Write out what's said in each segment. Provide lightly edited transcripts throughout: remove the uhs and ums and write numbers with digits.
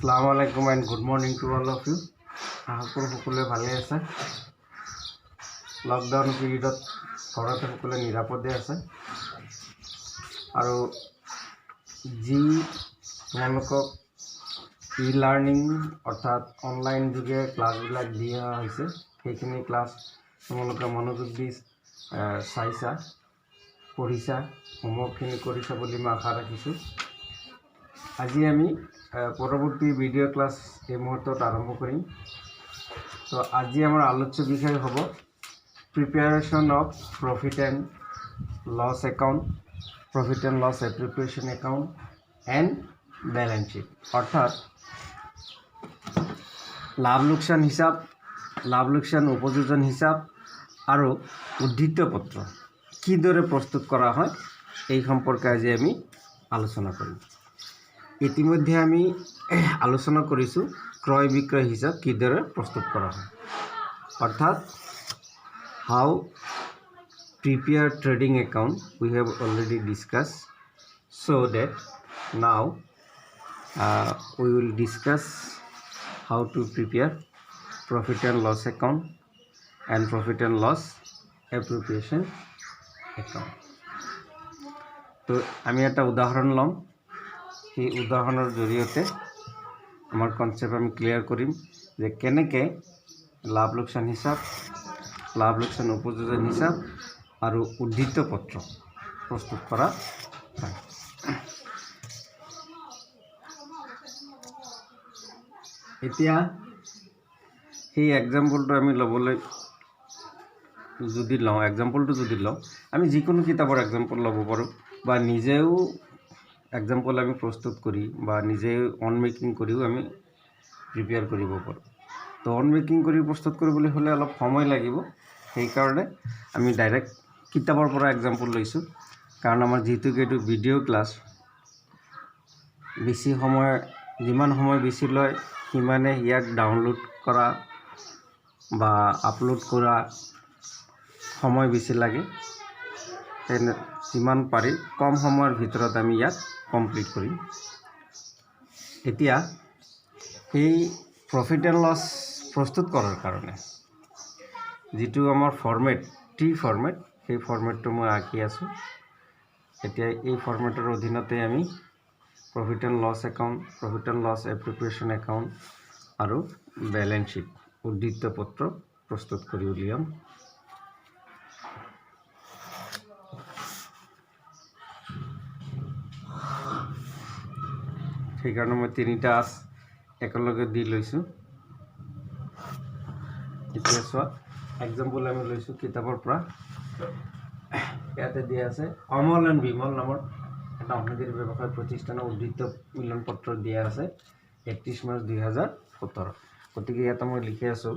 Assalamu alaikum and good morning to all of you. সকলে ভালে আছে। লকডাউন পিৰিয়ডত ঘৰতে সকলে নিৰাপদে আছে আৰু যি তোমালোকক ই লাৰ্নিং অৰ্থাৎ অনলাইন যোগে ক্লাছবিলাক দিয়া হৈছে সেইখিনি ক্লাছ তোমালোকে মনোযোগ দি চাইছা পঢ়িছা হোমৱৰ্কখিনি কৰিছা বুলি মই আশা ৰাখিছোঁ। আজি আমি পৰৱৰ্তী ভিডিঅ' ক্লাছ এই মুহূৰ্তত আৰম্ভ কৰিম। তো আজি আমাৰ আলোচ্য বিষয় হ'ব preparation of profit and loss account, profit and loss appropriation account and balance sheet, অৰ্থাৎ লাভ লোকচান হিচাপ, লাভ লোকচান উপযোজন হিচাপ আৰু উদ্ধৃত্ত পত্ৰ কিদৰে প্ৰস্তুত কৰা হয় এই সম্পৰ্কে আজি আমি আলোচনা কৰিম। ইতিমধ্যে আমি আলোচনা কৰিছোঁ ক্ৰয় বিক্ৰয় হিচাপ কিদৰে প্ৰস্তুত কৰা হয়, অৰ্থাৎ how prepare trading account we have already discuss, so that now we will discuss how to prepare profit and loss account and profit and loss appropriation account. তো আমি একটা উদাহৰণ ল'ম, সেই উদাহৰণৰ জৰিয়তে আমাৰ কনচেপ্ট আমি ক্লিয়াৰ কৰিম যে কেনেকৈ লাভ লোকচান হিচাপ, লাভ লোকচান উপযোজন হিচাপ আৰু উদ্ধৃত্ত পত্ৰ প্ৰস্তুত কৰা হয়। এতিয়া সেই এক্সাম্পলটো আমি ল'বলৈ যদি লওঁ, আমি যিকোনো কিতাপৰ এক্সাম্পল ল'ব পাৰোঁ বা নিজেও এক্সাম্পল আমি প্ৰস্তুত কৰি বা নিজে অন মেকিং কৰিও আমি প্ৰিপেয়াৰ কৰিব পাৰোঁ। তো অন মেকিং কৰি প্ৰস্তুত কৰিবলৈ হ'লে অলপ সময় লাগিব, সেইকাৰণে আমি ডাইৰেক্ট কিতাপৰ পৰা এক্সাম্পল লৈছোঁ। কাৰণ আমাৰ যিহেতুকে এইটো ভিডিঅ' ক্লাছ, বেছি সময় যিমান সময় বেছি লয় সিমানে ইয়াক ডাউনলোড কৰা বা আপলোড কৰা সময় বেছি লাগে। যিমান পাৰি কম সময়ৰ ভিতৰত আমি ইয়াক কমপ্লিট কৰিম। এতিয়া সেই প্ৰফিট এণ্ড লছ প্ৰস্তুত কৰাৰ কাৰণে যিটো আমাৰ ফৰ্মেট, ফৰ্মেট, সেই ফৰ্মেটটো মই আঁকি আছোঁ। এতিয়া এই ফৰ্মেটৰ অধীনতে আমি profit and loss account, profit and loss appropriation account আৰু বেলেঞ্চ শ্বীট উদ্ধৃত্ত পত্ৰ প্ৰস্তুত কৰি উলিয়াম। সেইকাৰণে মই তিনিটা একেলগে দি লৈছোঁ। এতিয়া চোৱা, এক্সাম্পল আমি লৈছোঁ কিতাপৰ পৰা। ইয়াতে দিয়া আছে অমল এণ্ড বিমল নামৰ এটা অংশীদাৰী ব্যৱসায় প্ৰতিষ্ঠানৰ উদ্ধৃত্ত মিলন পত্ৰ দিয়া আছে 31 মাৰ্চ 2017। গতিকে ইয়াতে মই লিখি আছোঁ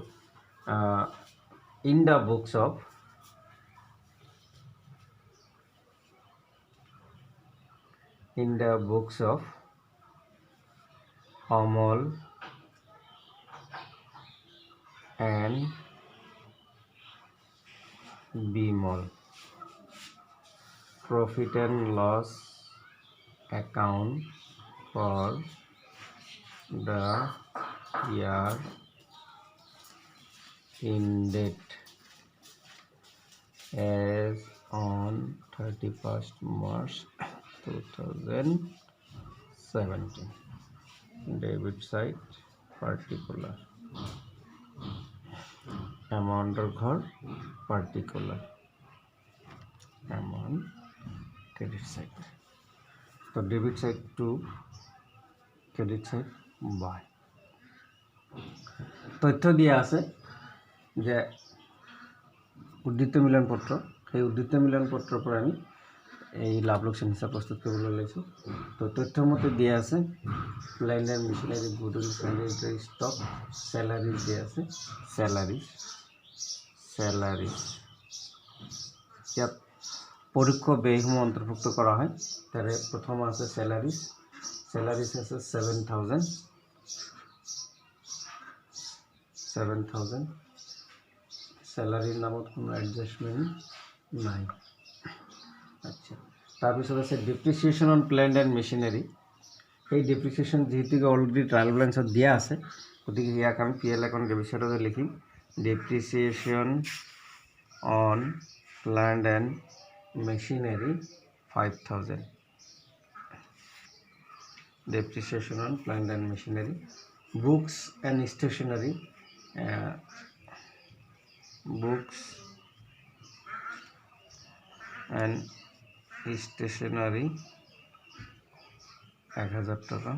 in the books of Amal and Bimal, profit and loss account for the year ended as on 31st March 2017. Debit side particular, এমাউণ্টৰ ঘৰ পাৰ্টিকুলাৰ, এমাউণ্ট ক্ৰেডিট সাইড। তো debit side to, credit side by. তথ্য দিয়া আছে যে উদ্ধৃত্ত মিলন পত্ৰ, সেই উদ্ধৃত্ত মিলন পত্ৰৰ পৰা আমি এই লাভ লোকচান হিচাপ প্ৰস্তুত কৰিবলৈ লৈছোঁ। তো তথ্যমতে দিয়া আছে plant and machinery, goodwill, sundry, stock, salaries দিয়া আছে, চেলাৰিজ ইয়াত পৰোক্ষ ব্যয়সমূহ অন্তৰ্ভুক্ত কৰা হয়। তাৰে প্ৰথম আছে চেলাৰিজ আছে 7,000। চেলাৰিৰ নামত কোনো এডজাষ্টমেণ্ট নাই। আচ্ছা, তাৰপিছত আছে ডিপ্ৰিচিয়েশ্যন অন প্লেণ্ট এণ্ড মেচিনাৰী এই ডেপ্ৰিচিয়েশ্যন যিহেতুকে অলৰেডি ট্ৰায়েল বেলেঞ্চত দিয়া আছে, গতিকে ইয়াক আমি PL একাউণ্ট ডেবিট চাইডতে লিখিম depreciation on land and machinery 5,000 depreciation on plant and machinery. Books and stationery, books and stationery 1,000 টাকা।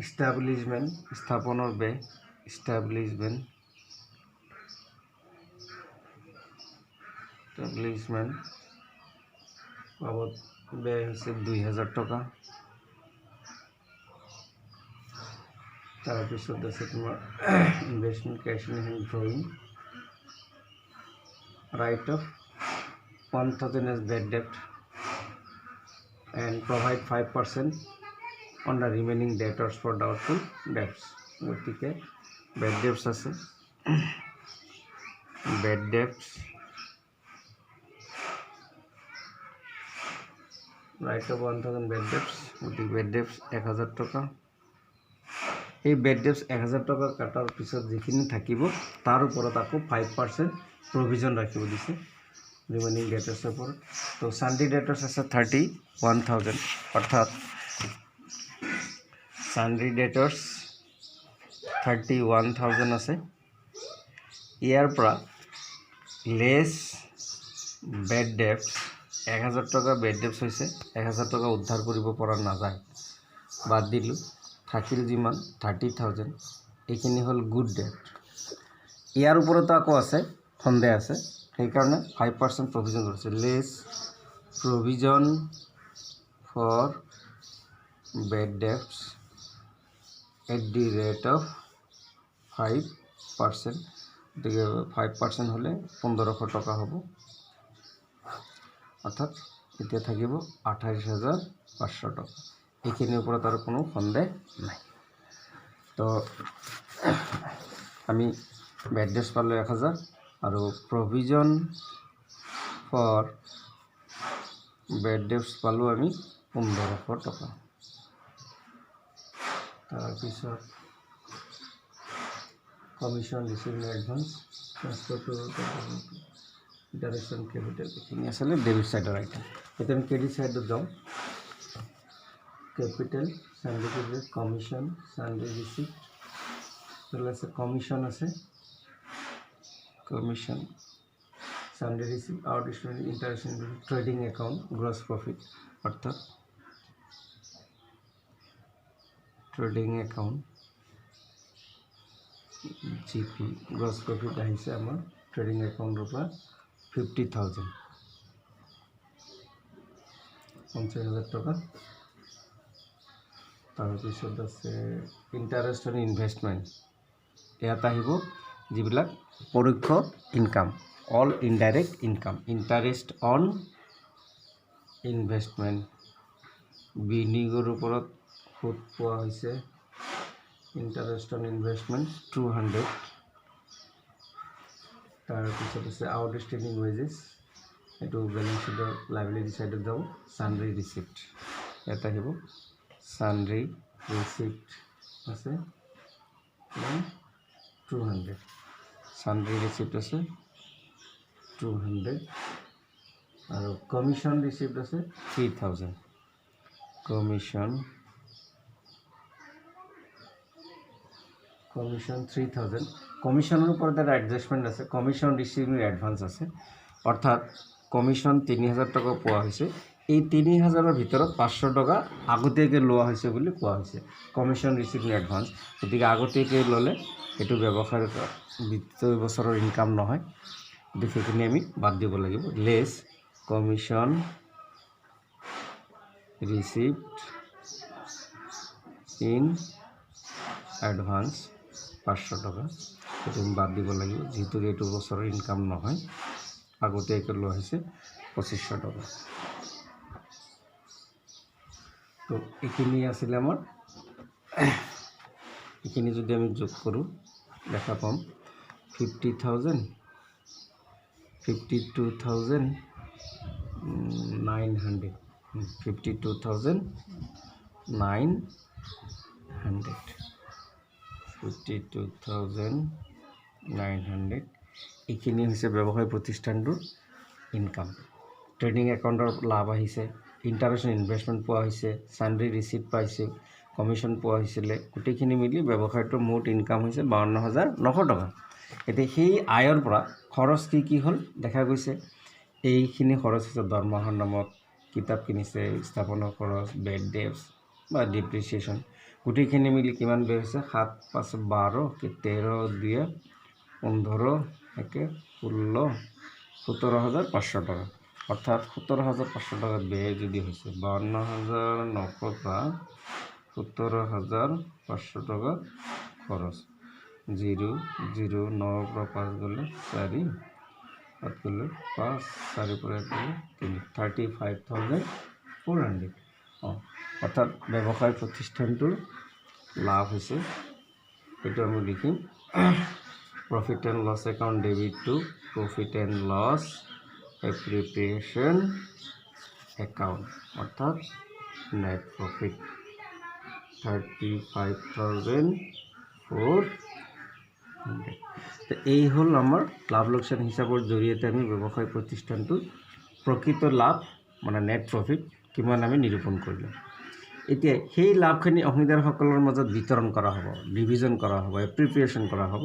establishment স্থাপনৰ ব্যয় establishment বাবদ ব্যয় হৈছে 2,000 টাকা। তাৰপিছত আছে তোমাৰ investment cash in hand drawing write off 1,000 as bad debt and provide 5% on the remaining debtors for doubtful debts. গতিকে bad debts আছে bad debts right of 1,000 bad debts গতিকে bad debts 1,000 টাকা। এই bad debts 1,000 টাকা কাটাৰ পিছত যিখিনি থাকিব তাৰ ওপৰত আকৌ 5% প্ৰভিজন ৰাখিব দিছে ৰিমেইনিং ডেটাৰ্ছৰ ওপৰত। তো সান্ড্ৰি ডেটাৰ্ছ আছে 31,000 অৰ্থাৎ সান্ড্ৰি ডেটাৰ্ছ 31,000 আছে। ইয়াৰ পৰা লেছ বেড ডেপ্টছ 1,000 টাকা বেড ডেপ্টছ হৈছে 1,000 টাকা উদ্ধাৰ কৰিব পৰা নাযায়, বাদ দিলোঁ। থাকিল যিমান 30,000, এইখিনি হ'ল গুড ডেপ্ট। ইয়াৰ ওপৰতো আকৌ আছে সন্দেহ আছে, সেইকাৰণে 5% প্ৰভিজন কৰিছে। Less provision for bad debts at the rate of 5%, গতিকে 5% হ'লে 1,500 টকা হ'ব, অৰ্থাৎ এতিয়া থাকিব 28,500 টকা। এইখিনিৰ ওপৰত আৰু কোনো সন্দেহ নাই। তো আমি বেড ডেপ্টছ পালোঁ 1,000 আৰু প্ৰভিজন ফৰ বেড ডেপ্টছ পালোঁ আমি 1,500 টকা। তাৰপিছত commission receive in advance transfer to interest capital, এইখিনি আছিলে ডেবিট চাইডৰ আইটেম। এতিয়া আমি ক্ৰেডিট চাইডত যাওঁ। Capital sundry credit commission sundry receipt আছে, কমিশ্যন আছে commission sundry receive outstanding interest trading account gross profit, অৰ্থাৎ trading account GP gross profit আহিছে আমাৰ ট্ৰেডিং অ্যাকাউন্টৰ পৰা 50,000 50,000 টকা। তাৰপিছত আছে ইণ্টাৰেষ্ট অন ইনভেষ্টমেণ্ট, ইয়াত আহিব যিবিলাক পৰোক্ষ income, all indirect income. Interest on investment, বিনিয়োগৰ ওপৰত সুদ পোৱা হৈছে। Interest on investment 200। তাৰপিছত আছে আউটষ্টেণ্ডিং ৱেজেছ, এইটো বেলেঞ্চ শ্বীটৰ লাইবিলিটি চাইডত যাব। সান্ড্ৰি ৰিচিপ্ট, ইয়াত আহিব সান্ড্ৰি ৰিচিপ্ট আছে 200, সান্ড্ৰি ৰিচিপ্ট আছে 200 আৰু কমিশ্যন ৰিচিপ্ট আছে 3,000। কমিশ্যন 3,000। কমিশ্যনৰ ওপৰত এটা এডজাষ্টমেণ্ট আছে, কমিশ্যন ৰিচিভ ইন এডভান্স আছে, অৰ্থাৎ কমিশ্যন 3,000 টকা পোৱা হৈছে। এই 3,000ৰ ভিতৰত 500 টকা আগতীয়াকৈ লোৱা হৈছে বুলি কোৱা হৈছে কমিশ্যন ৰিচিভ ইন এডভান্স। গতিকে আগতীয়াকৈ ল'লে এইটো ব্যৱসায়ৰ বিত্তীয় বছৰৰ ইনকাম নহয়, গতিকে সেইখিনি আমি বাদ দিব লাগিব। Less commission received in advance 500 টকা, সেইটো আমি বাদ দিব লাগিব, যিহেতু এইটো বছৰৰ ইনকাম নহয়, আগতীয়াকৈ লোৱা হৈছে 2,500 টকা। তো এইখিনি আছিলে আমাৰ। এইখিনি যদি আমি যোগ কৰোঁ দেখা পাম 50,000 52,900 52,900 52,900 এইখিনি হৈছে ব্যৱসায় প্ৰতিষ্ঠানটোৰ ইনকাম। ট্ৰেডিং একাউণ্টৰ লাভ আহিছে, ইণ্টাৰেষ্ট ইনভেষ্টমেণ্ট পোৱা হৈছে, চাণ্ড্ৰি ৰিচিপ্ট পাইছে, কমিশ্যন পোৱা হৈছিলে, গোটেইখিনি মিলি ব্যৱসায়টোৰ মুঠ ইনকাম হৈছে 52,900 টকা। এতিয়া সেই আয়ৰ পৰা খৰচ কি হ'ল দেখা গৈছে। এইখিনি খৰচ হৈছে দৰমহাৰ নামত, কিতাপ কিনিছে, স্থাপনৰ খৰচ, বেড ডেপছ বা ডিপ্ৰিচিয়েশ্যন, গোটেইখিনি মিলি কিমান ব্যয় হৈছে 7 5 12 13 2 15 1 16 17,500 টাকা। অৰ্থাৎ 17,500 টাকা ব্যয় যদি হৈছে 52,900 পৰা 17,500 টকা খৰচ। 0 0 9 পৰা 5 গ'লে 4, 7 গ'লে 5, 4 পৰা 1 গ'লে 3, 35,400। অৰ্থাৎ ব্যৱসায় প্ৰতিষ্ঠানটোৰ লাভ হৈছে, এইটো আমি লিখিম profit and loss account debit to profit and loss appropriation account, অৰ্থাৎ নেট প্ৰফিট 35,400। এই হ'ল আমাৰ লাভ লোকচান হিচাপৰ জৰিয়তে আমি ব্যৱসায় প্ৰতিষ্ঠানটোৰ প্ৰকৃত লাভ মানে নেট প্ৰফিট কিমান আমি নিৰূপণ কৰিলোঁ। এতিয়া সেই লাভখিনি অংশীদাৰসকলৰ মাজত বিতৰণ কৰা হ'ব, ডিভিজন কৰা হ'ব, এপ্ৰিপ্ৰিয়েশ্যন কৰা হ'ব।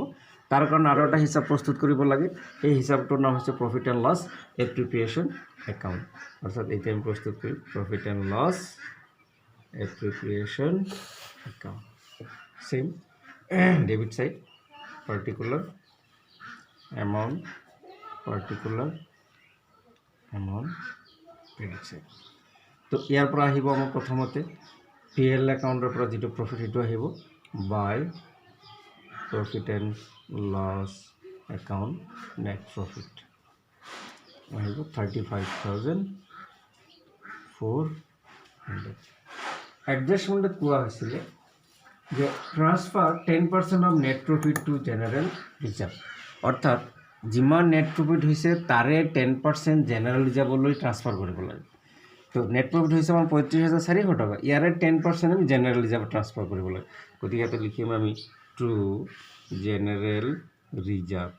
তাৰ কাৰণে আৰু এটা হিচাপ প্ৰস্তুত কৰিব লাগে। সেই হিচাপটোৰ নাম হৈছে profit and loss appropriation account. অৰ্থাৎ এতিয়া আমি প্ৰস্তুত কৰিম profit and loss appropriation account. Same debit side particular amount, particular amount credit side. তো ইয়াৰ পৰা আহিব আমাৰ প্ৰথমতে PL একাউণ্টৰ পৰা যিটো প্ৰফিট সেইটো আহিব by profit and loss account net profit আহিব 35,400। এডজাষ্টমেণ্টত কোৱা হৈছিলে যে transfer 10% of net profit to general reserve, অৰ্থাৎ যিমান নেট প্ৰফিট হৈছে তাৰে 10% জেনেৰেল ৰিজাৰ্ভলৈ ট্ৰান্সফাৰ কৰিব লাগে। তো নেট প্ৰফিট হৈছে আমাৰ 35,400 টকা, ইয়াৰে 10% আমি জেনেৰেল ৰিজাৰ্ভ ট্ৰান্সফাৰ কৰিব লাগে। গতিকে ইয়াতে লিখিম আমি টু জেনেৰেল ৰিজাৰ্ভ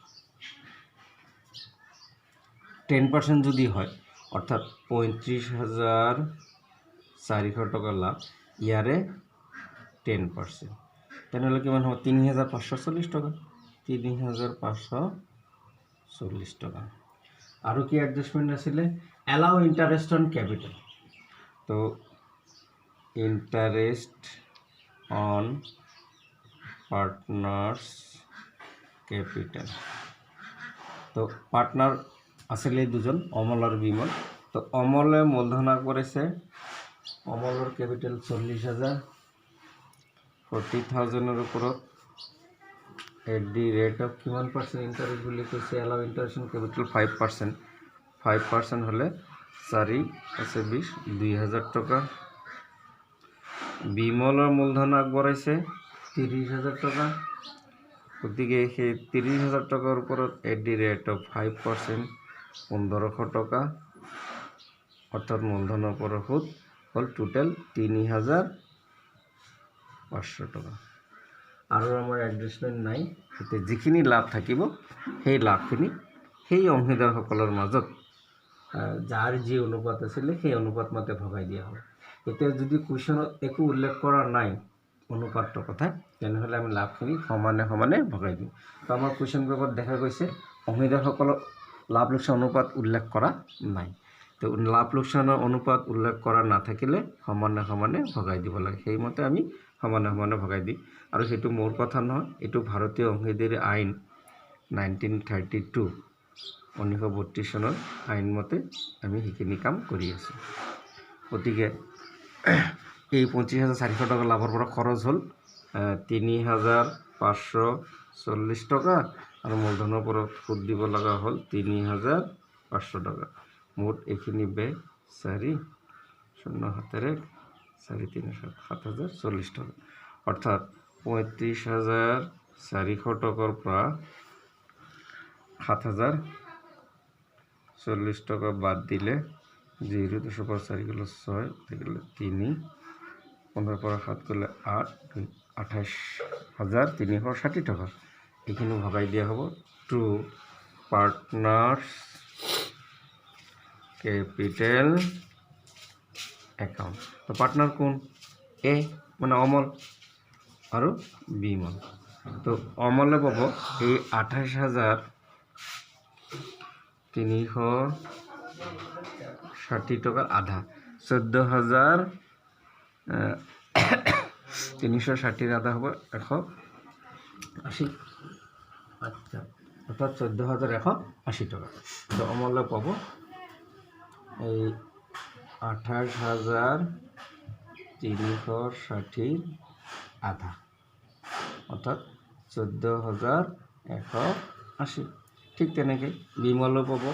10% যদি হয়, অৰ্থাৎ 35,400 টকা লাভ, ইয়াৰে 10%, তেনেহ'লে কিমান হ'ব 3,540 টকা, 3,540 টকা। আৰু কি এডজাষ্টমেণ্ট আছিলে এলাউ ইণ্টাৰেষ্ট অন কেপিটেল। তো ইণ্টাৰেষ্ট অন পাৰ্টনাৰ্ছ কেপিটেল, তো পাৰ্টনাৰ আছিলে দুজন অমল আৰু বিমল। তো অমলে মূলধন আগবঢ়াইছে, অমলৰ কেপিটেল 40,000, 40,000ৰ ওপৰত এট দি ৰেট অফ কিমান পাৰ্চেণ্ট ইণ্টাৰেষ্ট বুলি কৈছে এলাউ ইণ্টাৰেষ্ট অন কেপিটেল 5%, 5% হ'লে 4 আছে 20, 2,000 টকা। বিমলৰ মূলধন আগবঢ়াইছে 30,000 টকা, গতিকে সেই 30,000 টকাৰ ওপৰত এট দি ৰেট অফ 5% 1,500 টকা, অৰ্থাৎ মূলধনৰ পৰা সুদ হ'ল টোটেল 3,500 টকা। আৰু আমাৰ এডজাষ্টমেণ্ট নাই। এতিয়া যিখিনি লাভ থাকিব সেই লাভখিনি সেই অংশীদাৰসকলৰ মাজত যাৰ যি অনুপাত আছিলে সেই অনুপাত মতে ভগাই দিয়া হ'ব। এতিয়া যদি কুৱেশ্যনত একো উল্লেখ কৰা নাই অনুপাতটোৰ কথা, তেনেহ'লে আমি লাভখিনি সমানে সমানে ভগাই দিম। তো আমাৰ কুৱেশ্যন পেপাৰত দেখা গৈছে অংশীদাৰসকলৰ লাভ লোকচান অনুপাত উল্লেখ কৰা নাই। তো লাভ লোকচানৰ অনুপাত উল্লেখ কৰা নাথাকিলে সমানে সমানে ভগাই দিব লাগে। সেইমতে আমি সমানে সমানে ভগাই দিম। আৰু সেইটো মোৰ কথা নহয়, এইটো ভাৰতীয় অংশীদাৰী আইন 1932 1932 চনৰ আইন মতে আমি সেইখিনি কাম কৰি আছোঁ। গতিকে এই 25,400 টকা লাভৰ পৰা খৰচ হ'ল 3,540 টকা, আৰু মূলধনৰ পৰা সুদ দিব লগা হ'ল 3,500 টকা। মুঠ এইখিনি ব্যয় 4 0 7 1 4 3 7 7,040 টকা। অৰ্থাৎ 35,400 টকাৰ পৰা 7,040 টকা বাদ দিলে 0 10 পৰা 4 গ'লে 6 থাকিলে 3 15 পৰা 7 গ'লে 8 28,360 টকা এইখিনি ভগাই দিয়া হ'ব টু পাৰ্টনাৰ্ছ কেপিটেল একাউণ্ট তো পাৰ্টনাৰ কোন এ মানে অমল আৰু বিমল তো অমলে পাব এই 28,360 টকাৰ আধা 14,360 আধা হ'ব 180 আচ্ছা অর্থাৎ 14,180 টাকা তো অমলে পাব এই 28,360 আধা অর্থাৎ 14,180 ঠিক তেনেকৈ বিমলো পাব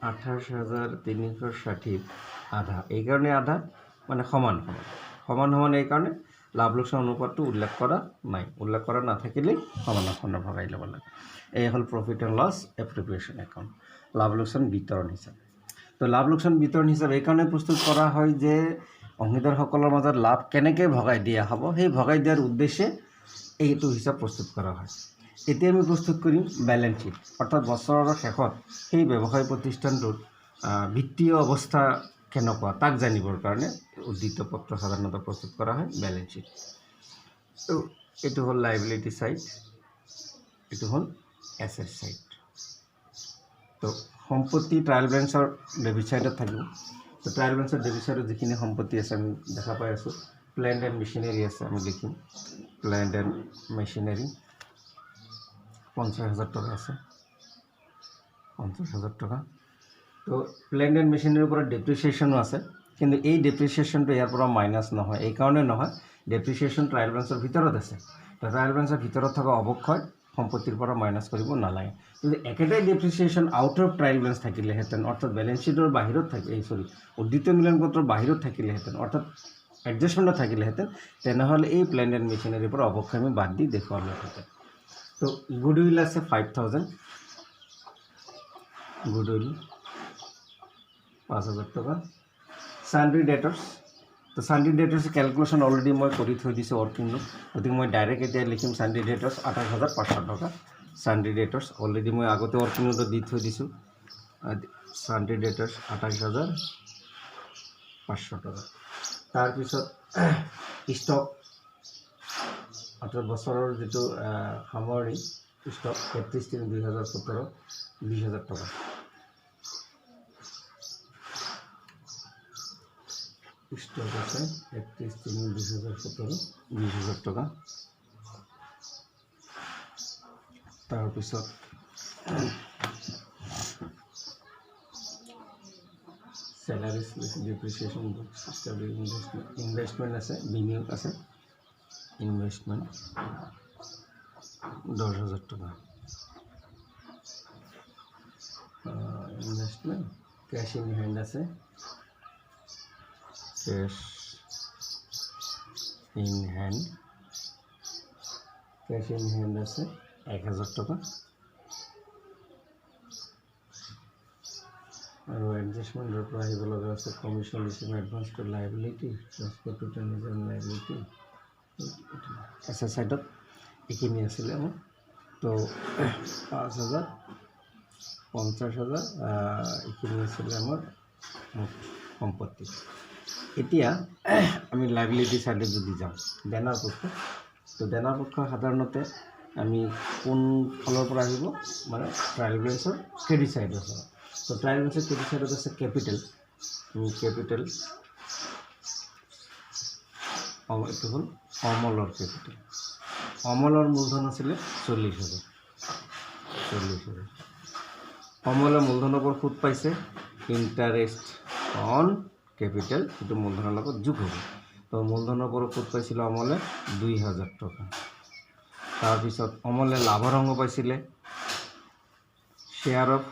28,360 আধা এই কাৰণে আধা মানে সমান সমান এই কাৰণে লাভ লোকচান অনুপাতটো উল্লেখ কৰা নাই উল্লেখ কৰা নাথাকিলেই সমানে ভগাই ল'ব লাগে এই হ'ল profit and loss appropriation account লাভ লোকচান বিতৰণ হিচাপ তো লাভ লোকচান বিতৰণ হিচাপ এইকাৰণে প্ৰস্তুত কৰা হয় যে অংশীদাৰসকলৰ মাজত লাভ কেনেকৈ ভগাই দিয়া হ'ব সেই ভগাই দিয়াৰ উদ্দেশ্যে এইটো হিচাপ প্ৰস্তুত কৰা হয় এতিয়া আমি প্ৰস্তুত কৰিম বেলেঞ্চ শ্বীট অৰ্থাৎ বছৰৰ শেষত সেই ব্যৱসায় প্ৰতিষ্ঠানটোৰ বিত্তীয় অৱস্থা কেনেকুৱা তাক জানিবৰ কাৰণে উদ্ধৃত পত্ৰ সাধাৰণতে প্ৰস্তুত কৰা হয় বেলেঞ্চ শ্বীট তো এইটো হ'ল লাইবিলিটি সাইড এইটো হ'ল এছেট সাইড তো সম্পত্তি ট্ৰায়েল বেলেঞ্চৰ ডেবিট সাইডত থাকিব তো ট্ৰায়েল বেলেঞ্চৰ ডেবিট সাইডত যিখিনি সম্পত্তি আছে আমি দেখা পাই আছোঁ প্লেণ্ট এণ্ড মেচিনাৰী আছে আমি লিখিম প্লেণ্ট এণ্ড মেচিনাৰী 50,000 টকা আছে 50,000 টকা তো প্লেণ্ট এণ্ড মেচিনাৰীৰ পৰা ডেপ্ৰিচিয়েশ্যনো আছে কিন্তু এই ডেপ্ৰিচিয়েশ্যনটো ইয়াৰ পৰা মাইনাছ নহয় এইকাৰণে নহয় ডেপ্ৰিচিয়েশ্যন ট্ৰায়েল বেলেঞ্চৰ ভিতৰত আছে তো ট্ৰায়েল বেলেঞ্চৰ ভিতৰত থকা অৱক্ষয় সম্পত্তিৰ পৰা মাইনাছ কৰিব নালাগে কিন্তু একেটাই ডেপ্ৰিচিয়েশ্যন আউট অফ ট্ৰায়েল বেলেঞ্চ থাকিলেহেঁতেন অৰ্থাৎ বেলেঞ্চ শ্বীটৰ বাহিৰত উদ্ধৃত মিলন পত্ৰৰ বাহিৰত থাকিলেহেঁতেন অৰ্থাৎ এডজাষ্টমেণ্টত থাকিলেহেঁতেন তেনেহ'লে এই প্লেণ্ট এণ্ড মেচিনাৰীৰ পৰা অৱক্ষয় আমি বাদ দি দেখুৱালোহেঁতেন তো গুডউইল আছে 5,000 গুডউইল 5,000 টকা সান্ড্ৰি ডেটৰ্ছ তো সান্ড্ৰি ডেটৰ্ছ কেলকুলেশ্যন অলৰেডি মই কৰি থৈ দিছোঁ ৱৰ্কিং নোট গতিকে মই ডাইৰেক্ট এতিয়া লিখিম সান্ড্ৰি ডেটৰ্ছ 28,500 টকা সান্ড্ৰি ডেটৰ্ছ অলৰেডি মই আগতে ৱৰ্কিং নোটত দি থৈ দিছোঁ সান্ড্ৰি ডেটৰ্ছ 28,500 টকা তাৰপিছত ষ্টক অৰ্থাৎ বছৰৰ যিটো সামৰণি ষ্টক 31/3/2017 20,000 টকা ষ্টক আছে 31/3/2017 20,000 টকা তাৰপিছত salaries depreciation investment আছে বিনিয়োগ আছে ইনভেষ্টমেন্ট 10,000 টকা ইনভেষ্টমেন্ট ক্যাশ ইন হ্যান্ড আছে ক্যাশ ইন হ্যান্ড আছে 1,000 টকা আৰু এডজাষ্টমেণ্টৰ পৰা আহিব লগা আছে commission receive advance to liability transfer to transaction liability asset সাইডত এইখিনি আছিলে মোৰ তো 5,000 50,000 এইখিনি আছিলে আমাৰ সম্পত্তি এতিয়া আমি লাইবিলিটি সাইডত যদি যাওঁ দেনাৰ পক্ষ তো দেনাৰ পক্ষ সাধাৰণতে আমি কোন ফালৰ পৰা আহিব মানে ট্ৰায়েল বেলেঞ্চৰ ক্ৰেডিট সাইডৰ পৰা তো ট্ৰায়েল বেলেঞ্চৰ ক্ৰেডিট সাইডত আছে কেপিটেল এইটো হ'ল অমলৰ কেপিটেল অমলৰ মূলধন আছিলে 40,000 অমলে মূলধনৰ ওপৰত সুদ পাইছে ইণ্টাৰেষ্ট অন কেপিটেল এইটো মূলধনৰ লগত যোগ হ'ব তো মূলধনৰ ওপৰত সুদ পাইছিলে অমলে 2,000 টকা তাৰপিছত অমলে লাভৰ অংশ পাইছিলে শ্বেয়াৰ অফ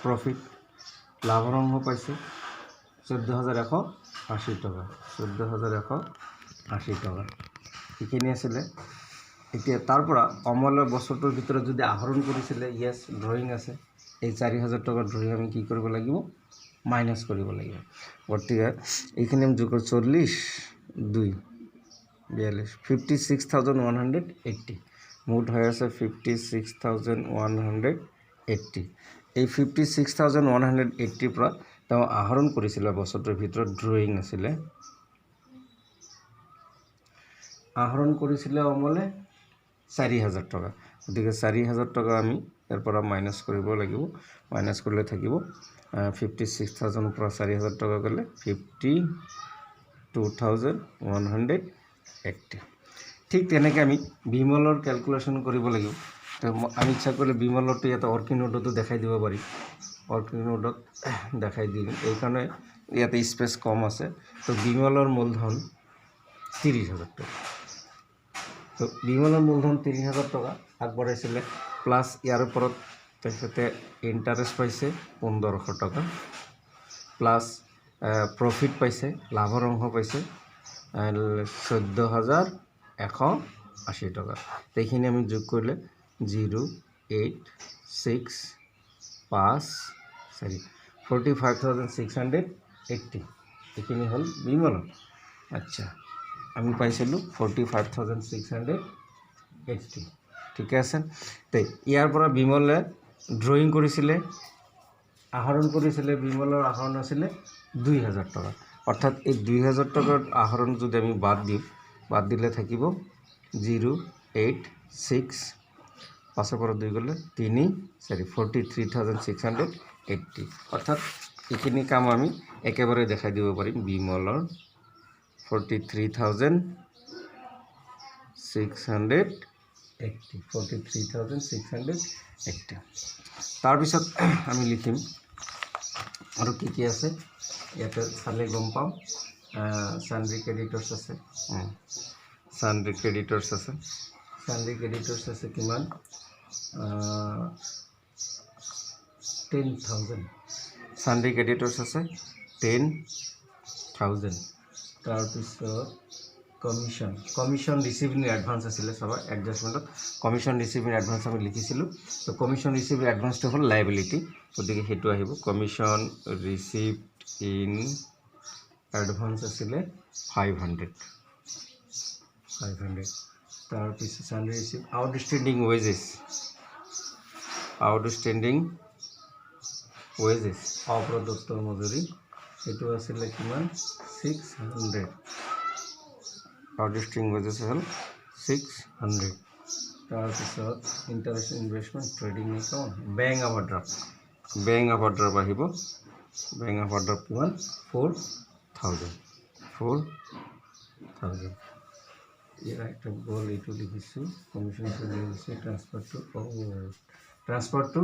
প্ৰফিট লাভৰ অংশ পাইছে 14,180 টকা 14,180 টকা এইখিনি আছিলে এতিয়া তাৰ পৰা অমলৰ বছৰটোৰ ভিতৰত যদি আহৰণ কৰিছিলে ইয়েছ ড্ৰয়িং আছে এই 4,000 টকাৰ ড্ৰয়িং আমি কি কৰিব লাগিব মাইনাছ কৰিব লাগিব গতিকে এইখিনি আমি যোগ কৰোঁ 40 2 42 56,180 মুঠ হৈ আছে 56,180 এই 56,180 পৰা তেওঁ আহৰণ কৰিছিলে বছৰটোৰ ভিতৰত ড্ৰয়িং আছিলে আহৰণ কৰিছিলে অমলে 4,000 টকা গতিকে 4,000 টকা আমি ইয়াৰ পৰা মাইনাছ কৰিব লাগিব মাইনাছ কৰিলে থাকিব 56,000 পৰা 4,000 টকা গ'লে 52,180 ঠিক তেনেকৈ আমি বিমলৰ কেলকুলেশ্যন কৰিব লাগিব তো আমি ইচ্ছা কৰিলে বিমলৰটো ইয়াতে অৰ্কি নোটতো দেখাই দিব পাৰিম অৰ্কি নোটত দেখাই দিম এইকাৰণে ইয়াতে স্পেচ কম আছে তো বিমলৰ মূলধন 30,000 টকা তো বিমলৰ মূলধন 30,000 টকা আগবঢ়াইছিলে প্লাছ ইয়াৰ ওপৰত তেখেতে ইণ্টাৰেষ্ট পাইছে 1,500 টকা প্লাছ প্ৰফিট পাইছে লাভৰ অংশ পাইছে 14,180 টকা এইখিনি আমি যোগ কৰিলে 0 8 6 5 4 45,680 এইখিনি হ'ল বিমলৰ আচ্ছা আমি পাইছিলোঁ 45,680 ঠিকে আছে তো ইয়াৰ পৰা বিমলে ড্ৰয়িং কৰিছিলে আহৰণ কৰিছিলে বিমলৰ আহৰণ আছিলে 2,000 টকা অৰ্থাৎ এই 2,000 টকাৰ আহৰণ যদি আমি বাদ দিলে থাকিব 0 8 6 5 পৰা 2 গ'লে 3 4 43,680 অৰ্থাৎ এইখিনি কাম আমি একেবাৰে দেখাই দিব পাৰিম বিমলৰ 43,680 তাৰপিছত আমি লিখিম আৰু কি আছে ইয়াতে চালে গম পাম সান্ড্ৰি ক্ৰেডিটৰ্ছ আছে সান্ড্ৰি ক্ৰেডিটৰ্ছ আছে কিমান 10,000 সান্ড্ৰি ক্ৰেডিটৰ্ছ আছে 10,000 তাৰপিছত কমিশ্যন ৰিচিভ ইন এডভান্স আছিলে চাবা এডজাষ্টমেণ্টত কমিশ্যন ৰিচিভ ইন এডভান্স আমি লিখিছিলোঁ তো কমিশ্যন ৰিচিভ ইন এডভান্সটো হ'ল লাইবিলিটি গতিকে সেইটো আহিব কমিশ্যন ৰিচিভ ইন এডভান্স আছিলে 500 তাৰপিছত চেলাৰী ৰিচিভ আউটষ্টেণ্ডিং ৱেজেছ অপ্ৰদত্ত মজুৰি সেইটো আছিলে কিমান 600 আউটষ্টেণ্ডিং ৱেজেছ হ'ল 600 তাৰপিছত interest investment trading account bank overdraft আহিব বেংক অভাৰড্ৰাফ্ট কিমান 4,000 ইয়াৰ একটা গ'ল এইটো লিখিছোঁ কমিশ্যন লিখিছোঁ ট্ৰান্সফাৰ টু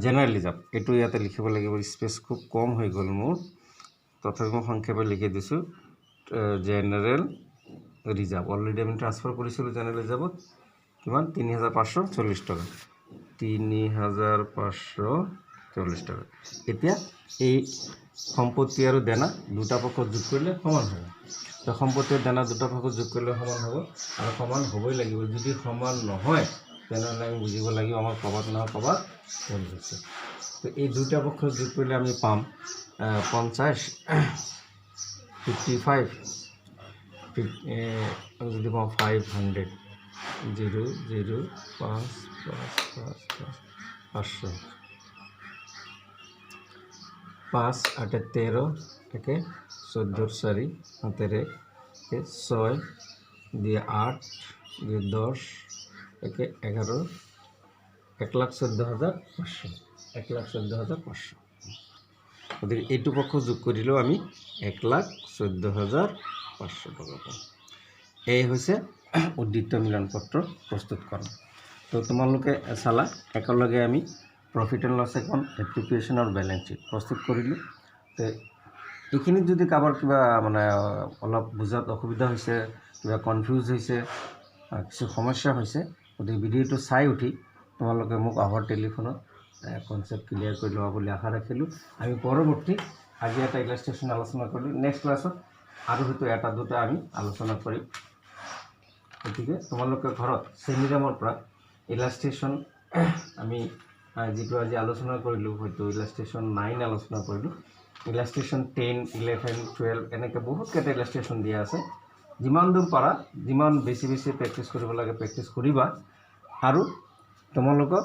জেনেৰেল ৰিজাৰ্ভ এইটো ইয়াতে লিখিব লাগিব স্পেচ খুব কম হৈ গ'ল মোৰ তথাপি মই সংক্ষেপে লিখি দিছোঁ জেনেৰেল ৰিজাৰ্ভ অলৰেডি আমি ট্ৰান্সফাৰ কৰিছিলোঁ জেনেৰেল ৰিজাৰ্ভত কিমান 3,540 টকা 3,540 টকা এতিয়া এই সম্পত্তি আৰু দেনা দুটা পক্ষত যোগ কৰিলে সমান হ'ব তো সম্পত্তি আৰু দেনা দুটা পক্ষত যোগ কৰিলে সমান হ'ব আৰু সমান হ'বই লাগিব যদি সমান নহয় তেনেহ'লে আমি বুজিব লাগিব আমাৰ ক'ৰবাত নহয় ক'ৰবাত ভুল হৈছে তো এই দুটা পক্ষত যোগ কৰিলে আমি পাম 50 55 যদি পাওঁ 500 0 0 5 500 5 8 13 একে 14 4 হাতেৰে 6 দিয়ে 8 দিয়ে 10 একে 11 1,14,500 1,14,500 গতিকে এইটো পক্ষ যোগ কৰিলেও আমি 1,14,500 টকা পাম এই হৈছে উদ্বৃত্ত মিলন পত্ৰ প্ৰস্তুত কৰা তো তোমালোকে চালা একেলগে আমি profit and loss account application আৰু বেলেঞ্চ শ্বীট প্ৰস্তুত কৰিলোঁ তো এইখিনিত যদি কাৰোবাৰ কিবা মানে অলপ বুজাত অসুবিধা হৈছে কিবা কনফিউজ হৈছে কিছু সমস্যা হৈছে গতিকে ভিডিঅ'টো চাই উঠি তোমালোকে মোক আভাৰ টেলিফোনত কনচেপ্ট ক্লিয়াৰ কৰি লোৱা বুলি আশা ৰাখিলোঁ আমি পৰৱৰ্তী আজি এটা ইলাষ্ট্ৰেশ্যন আলোচনা কৰিলোঁ নেক্সট ক্লাছত আৰু হয়তো এটা দুটা আমি আলোচনা কৰিম গতিকে তোমালোকে ঘৰত চেমিৰামৰ পৰা ইলাষ্ট্ৰেশ্যন আমি যিটো আজি আলোচনা কৰিলোঁ হয়তো ইলাষ্ট্ৰেশ্যন 9 আলোচনা কৰিলোঁ ইলাষ্ট্ৰেশ্যন 10, 11, 12 এনেকৈ বহুতকেইটা ইলাষ্ট্ৰেশ্যন দিয়া আছে। যিমান দূৰ পাৰা যিমান বেছি প্ৰেক্টিছ কৰিব লাগে প্ৰেক্টিছ কৰিবা। আৰু তোমালোকক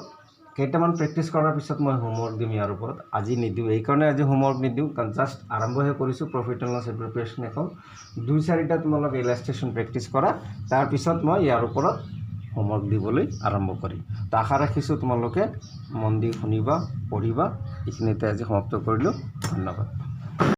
কেইটামান প্ৰেক্টিছ কৰাৰ পিছত মই হোমৱৰ্ক দিম ইয়াৰ ওপৰত। আজি নিদিওঁ, এইকাৰণে আজি হোমৱৰ্ক নিদিওঁ কাৰণ জাষ্ট আৰম্ভহে কৰিছোঁ প্ৰফিট এণ্ড লছ প্ৰিপেৰেশ্যন এখন। 2-4টা তোমালোকে ইলাষ্ট্ৰেশ্যন প্ৰেক্টিছ কৰা, তাৰপিছত মই ইয়াৰ ওপৰত হোমৱৰ্ক দিবলৈ আৰম্ভ কৰিম। তো আশা ৰাখিছোঁ তোমালোকে মন দি শুনিবা, পঢ়িবা। এইখিনিতে আজি সমাপ্ত কৰিলোঁ। ধন্যবাদ।